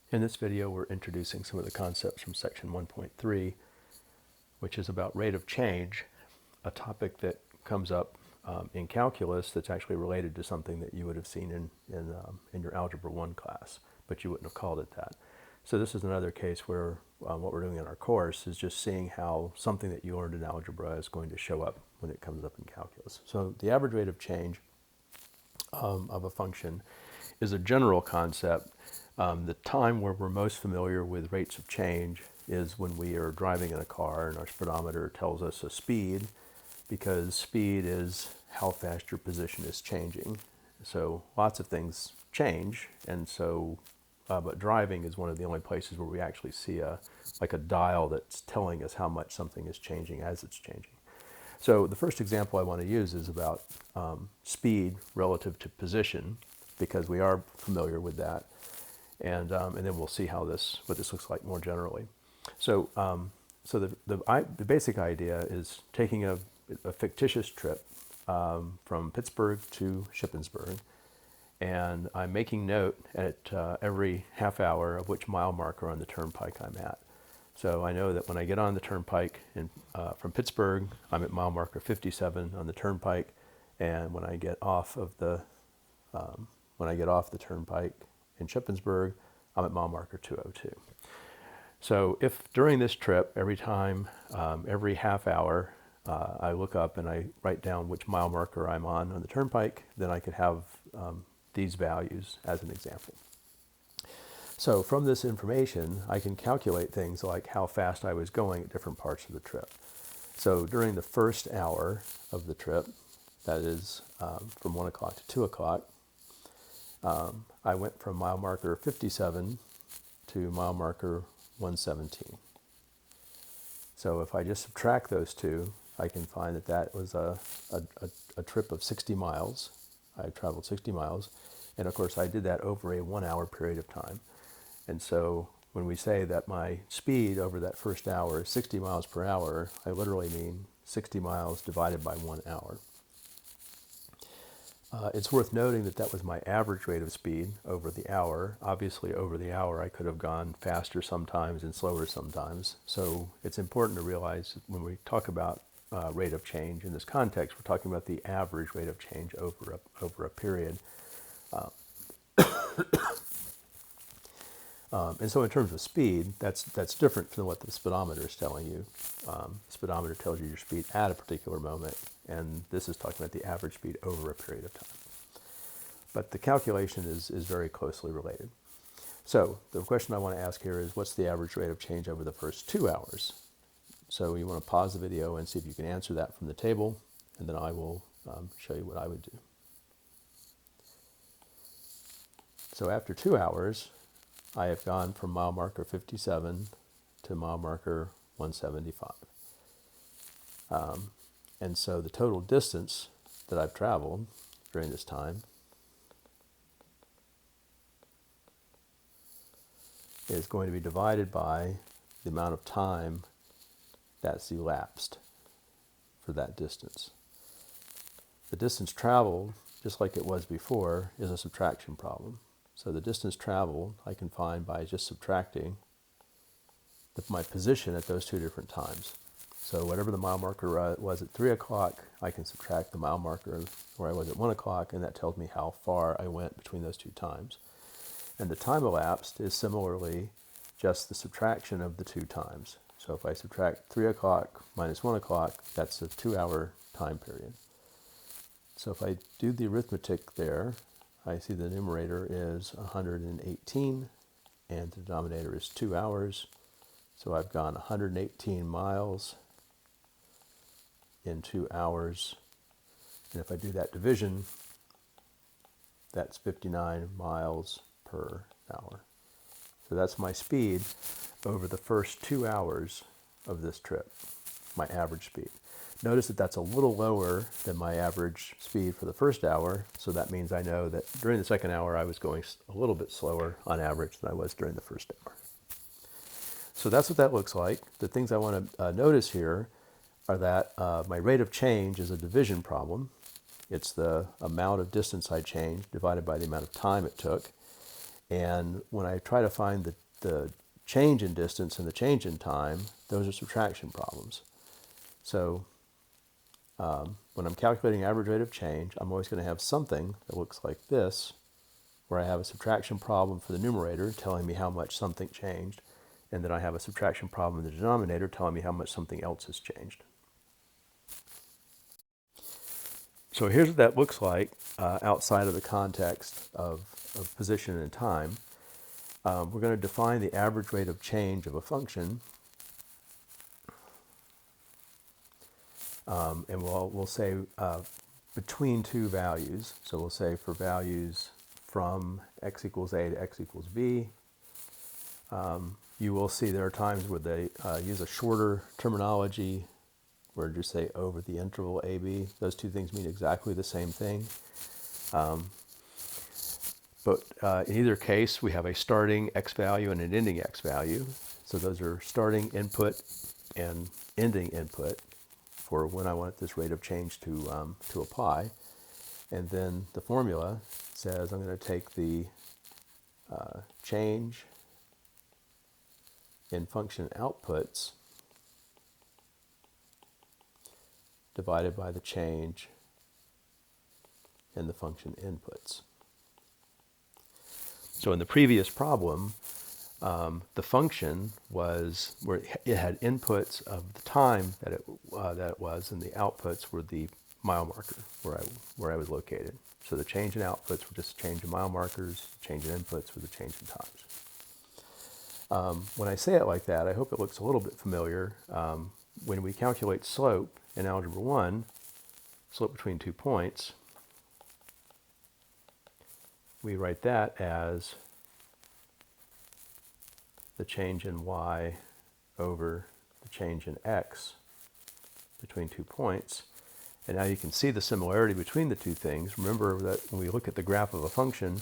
In this video, we're introducing some of the concepts from section 1.3, which is about rate of change, a topic that comes up in calculus that's actually related to something that you would have seen in your Algebra 1 class, but you wouldn't have called it that. So this is another case where what we're doing in our course is just seeing how something that you learned in algebra is going to show up when it comes up in calculus. So the average rate of change of a function is a general concept. The time where we're most familiar with rates of change is when we are driving in a car and our speedometer tells us a speed, because speed is how fast your position is changing. So lots of things change, and so but driving is one of the only places where we actually see like a dial that's telling us how much something is changing as it's changing. So the first example I want to use is about speed relative to position, because we are familiar with that, and then we'll see how what this looks like more generally. So the basic idea is taking a fictitious trip from Pittsburgh to Shippensburg, and I'm making note at every half hour of which mile marker on the turnpike I'm at. So I know that when I get on the turnpike from Pittsburgh, I'm at mile marker 57 on the turnpike, and when I get off the turnpike in Shippensburg, I'm at mile marker 202. So if during this trip, every half hour, I look up and I write down which mile marker I'm on the turnpike, then I could have these values as an example. So from this information, I can calculate things like how fast I was going at different parts of the trip. So during the first hour of the trip, that is from 1 o'clock to 2 o'clock, I went from mile marker 57 to mile marker 117. So if I just subtract those two, I can find that that was a trip of 60 miles. I traveled 60 miles. And of course, I did that over a 1 hour period of time. And so when we say that my speed over that first hour is 60 miles per hour, I literally mean 60 miles divided by 1 hour. It's worth noting that that was my average rate of speed over the hour. Obviously, over the hour, I could have gone faster sometimes and slower sometimes. So it's important to realize that when we talk about rate of change in this context, we're talking about the average rate of change over a period. And so in terms of speed, that's different than what the speedometer is telling you. The speedometer tells you your speed at a particular moment, and this is talking about the average speed over a period of time. But the calculation is very closely related. So the question I want to ask here is, what's the average rate of change over the first 2 hours? So you want to pause the video and see if you can answer that from the table, and then I will show you what I would do. So after 2 hours, I have gone from mile marker 57 to mile marker 175. And so the total distance that I've traveled during this time is going to be divided by the amount of time that's elapsed for that distance. The distance traveled, just like it was before, is a subtraction problem. So the distance traveled I can find by just subtracting my position at those two different times. So whatever the mile marker was at 3 o'clock, I can subtract the mile marker where I was at 1 o'clock, and that tells me how far I went between those two times. And the time elapsed is similarly just the subtraction of the two times. So if I subtract 3 o'clock minus 1 o'clock, that's a 2 hour time period. So if I do the arithmetic there, I see the numerator is 118 and the denominator is 2 hours. So I've gone 118 miles in 2 hours. And if I do that division, that's 59 miles per hour. So that's my speed over the first 2 hours of this trip, my average speed. Notice that that's a little lower than my average speed for the first hour, so that means I know that during the second hour I was going a little bit slower on average than I was during the first hour. So that's what that looks like. The things I want to notice here are that my rate of change is a division problem. It's the amount of distance I changed divided by the amount of time it took. And when I try to find the change in distance and the change in time, those are subtraction problems. So when I'm calculating average rate of change, I'm always going to have something that looks like this, where I have a subtraction problem for the numerator telling me how much something changed, and then I have a subtraction problem in the denominator telling me how much something else has changed. So here's what that looks like outside of the context of position and time. We're going to define the average rate of change of a function, and we'll say between two values. So we'll say for values from x equals a to x equals b. You will see there are times where they use a shorter terminology, where just say over the interval ab. Those two things mean exactly the same thing. But in either case, we have a starting x value and an ending x value. So those are starting input and ending input for when I want this rate of change to apply. And then the formula says I'm going to take the change in function outputs divided by the change in the function inputs. So in the previous problem, the function was where it had inputs of the time that it was, and the outputs were the mile marker where I was located. So the change in outputs were just a change in mile markers, the change in inputs were the change in times. When I say it like that, I hope it looks a little bit familiar. When we calculate slope in Algebra 1, slope between 2 points, we write that as the change in y over the change in x between 2 points. And now you can see the similarity between the two things. Remember that when we look at the graph of a function,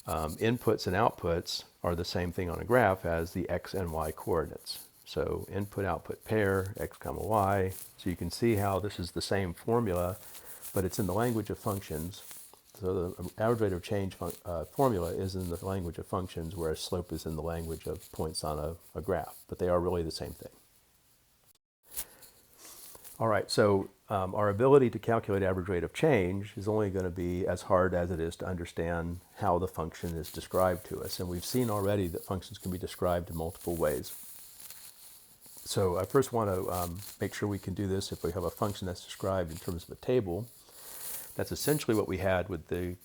inputs and outputs are the same thing on a graph as the x and y coordinates. So input-output pair, x comma y. So you can see how this is the same formula, but it's in the language of functions. So the average rate of change formula is in the language of functions, whereas slope is in the language of points on a graph. But they are really the same thing. All right, so our ability to calculate average rate of change is only going to be as hard as it is to understand how the function is described to us. And we've seen already that functions can be described in multiple ways. So I first want to make sure we can do this if we have a function that's described in terms of a table. That's essentially what we had with the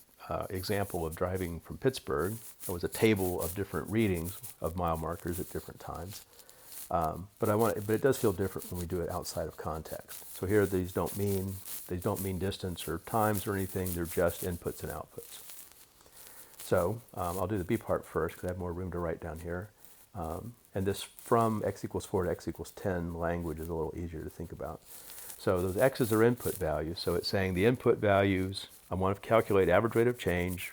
example of driving from Pittsburgh. It was a table of different readings of mile markers at different times. But it does feel different when we do it outside of context. So here these don't mean distance or times or anything. They're just inputs and outputs. So I'll do the B part first because I have more room to write down here. And this from x equals 4 to x equals 10 language is a little easier to think about. So those x's are input values. So it's saying the input values, I want to calculate average rate of change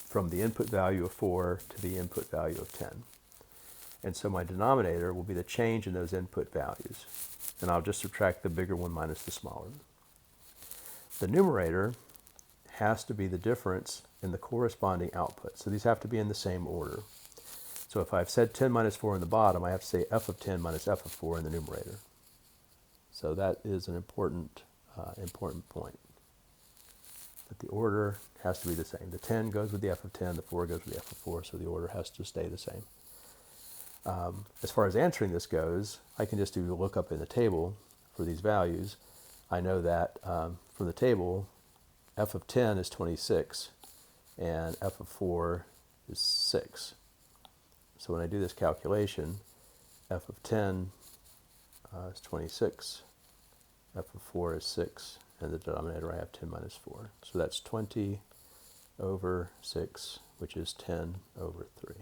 from the input value of 4 to the input value of 10. And so my denominator will be the change in those input values. And I'll just subtract the bigger one minus the smaller one. The numerator has to be the difference in the corresponding output. So these have to be in the same order. So if I've said 10 minus 4 in the bottom, I have to say f of 10 minus f of 4 in the numerator. So that is an important point, that the order has to be the same. The 10 goes with the f of 10, the 4 goes with the f of 4, so the order has to stay the same. As far as answering this goes, I can just do a lookup in the table for these values. I know that from the table, f of 10 is 26, and f of 4 is 6. So when I do this calculation, f of 10 is 26, f of 4 is 6, and the denominator I have 10 minus 4. So that's 20 over 6, which is 10 over 3.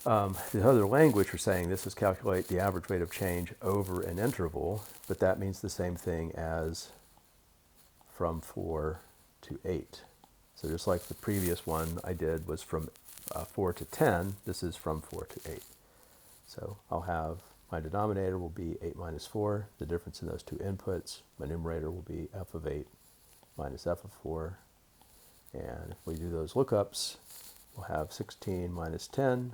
The other language for saying this is calculate the average rate of change over an interval, but that means the same thing as from 4 to 8. So just like the previous one I did was from 4 to 10, this is from 4 to 8. So I'll have my denominator will be 8 minus 4, the difference in those two inputs. My numerator will be f of 8 minus f of 4. And if we do those lookups, we'll have 16 minus 10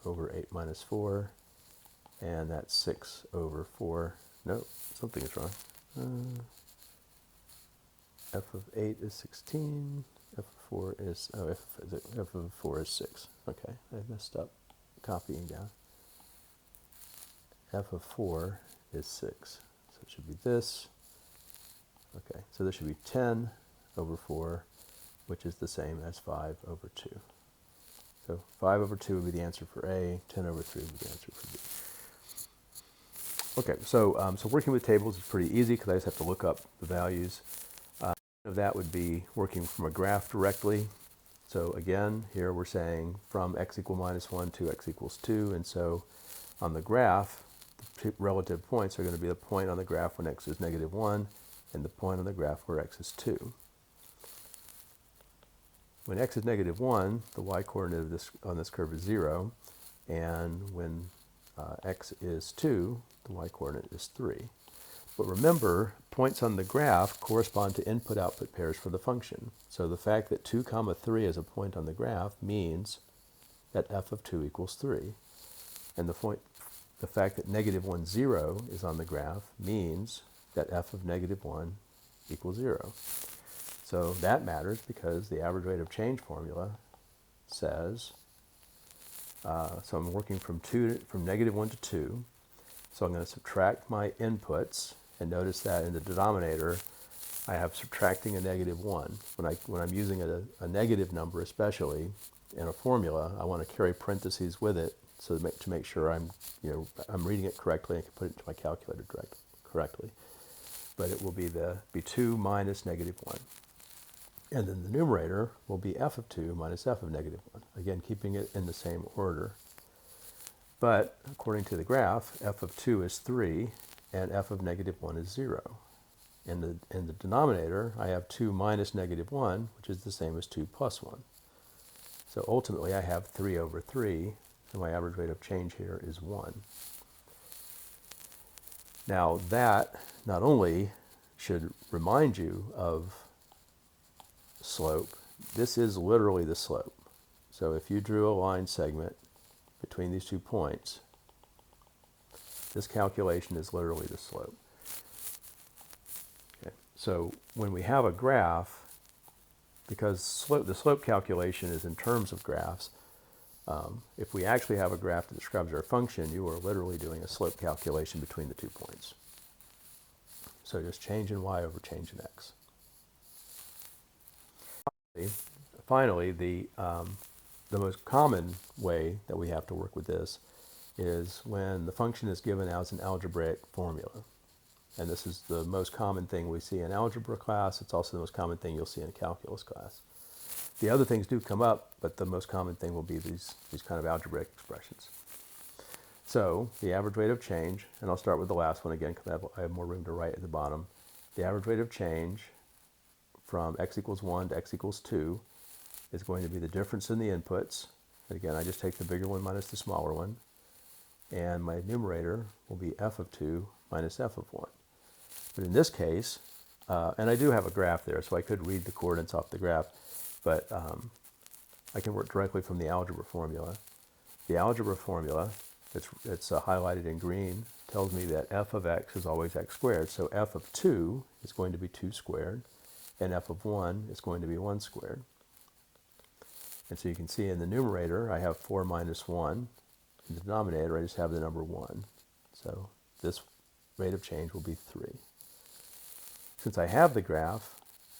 over 8 minus 4, and that's 6 over 4. No, something is wrong. F of 8 is 16, F of 4 is, oh, F of 4 is 6. Okay, I messed up copying down. F of 4 is 6, so it should be this. Okay, so this should be 10 over 4, which is the same as 5 over 2. So 5 over 2 would be the answer for A, 10 over 3 would be the answer for B. Okay, so working with tables is pretty easy because I just have to look up the values. Of that would be working from a graph directly. So again, here we're saying from x equal minus 1 to x equals 2, and so on the graph, the relative points are going to be the point on the graph when x is negative 1 and the point on the graph where x is 2. When x is negative 1, the y-coordinate of this, on this curve is 0, and when x is 2, the y-coordinate is 3. But remember, points on the graph correspond to input-output pairs for the function. So the fact that 2 comma 3 is a point on the graph means that f of 2 equals 3. And the fact that negative 1, 0 is on the graph means that f of negative 1 equals 0. So that matters because the average rate of change formula says, so I'm working from negative 1 to 2. So I'm going to subtract my inputs, and notice that in the denominator, I have subtracting a negative 1. When I'm using a negative number, especially in a formula, I want to carry parentheses with it so to make sure I'm reading it correctly and can put it into my calculator correctly. But it will be 2 minus negative 1. And then the numerator will be f of 2 minus f of negative 1. Again, keeping it in the same order. But according to the graph, f of 2 is 3, and f of negative 1 is 0. In the denominator, I have 2 minus negative 1, which is the same as 2 plus 1. So ultimately, I have 3 over 3, and my average rate of change here is 1. Now that not only should remind you of slope, this is literally the slope. So if you drew a line segment between these 2 points, this calculation is literally the slope. Okay. So when we have a graph, because the slope calculation is in terms of graphs, if we actually have a graph that describes our function, you are literally doing a slope calculation between the 2 points. So just change in y over change in x. Finally, the most common way that we have to work with this is when the function is given as an algebraic formula. And this is the most common thing we see in algebra class. It's also the most common thing you'll see in calculus class. The other things do come up, but the most common thing will be these kind of algebraic expressions. So the average rate of change, and I'll start with the last one again because I have more room to write at the bottom. The average rate of change from x equals 1 to x equals 2 is going to be the difference in the inputs. And again, I just take the bigger one minus the smaller one. And my numerator will be f of 2 minus f of 1. But in this case, and I do have a graph there, so I could read the coordinates off the graph, but I can work directly from the algebra formula. The algebra formula, it's highlighted in green, tells me that f of x is always x squared. So f of 2 is going to be 2 squared, and f of 1 is going to be 1 squared. And so you can see in the numerator, I have 4 minus 1. In the denominator, I just have the number 1. So this rate of change will be 3. Since I have the graph,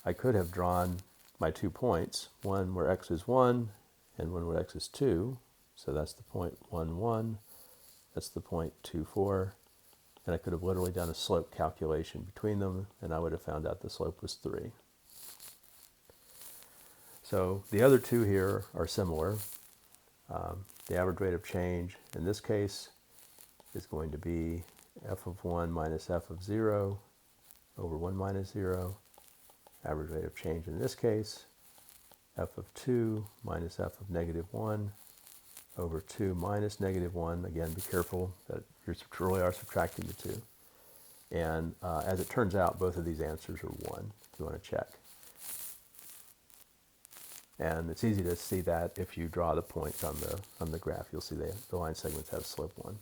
I could have drawn my 2 points, one where x is 1 and one where x is 2. So that's the point 1, 1. That's the point 2, 4. And I could have literally done a slope calculation between them, and I would have found out the slope was 3. So the other two here are similar. The average rate of change in this case is going to be f of 1 minus f of 0 over 1 minus 0. Average rate of change in this case, f of 2 minus f of negative 1 over 2 minus negative 1. Again, be careful that you really are subtracting the 2. And as it turns out, both of these answers are 1, if you want to check. And it's easy to see that if you draw the points on the graph. You'll see the line segments have slope 1.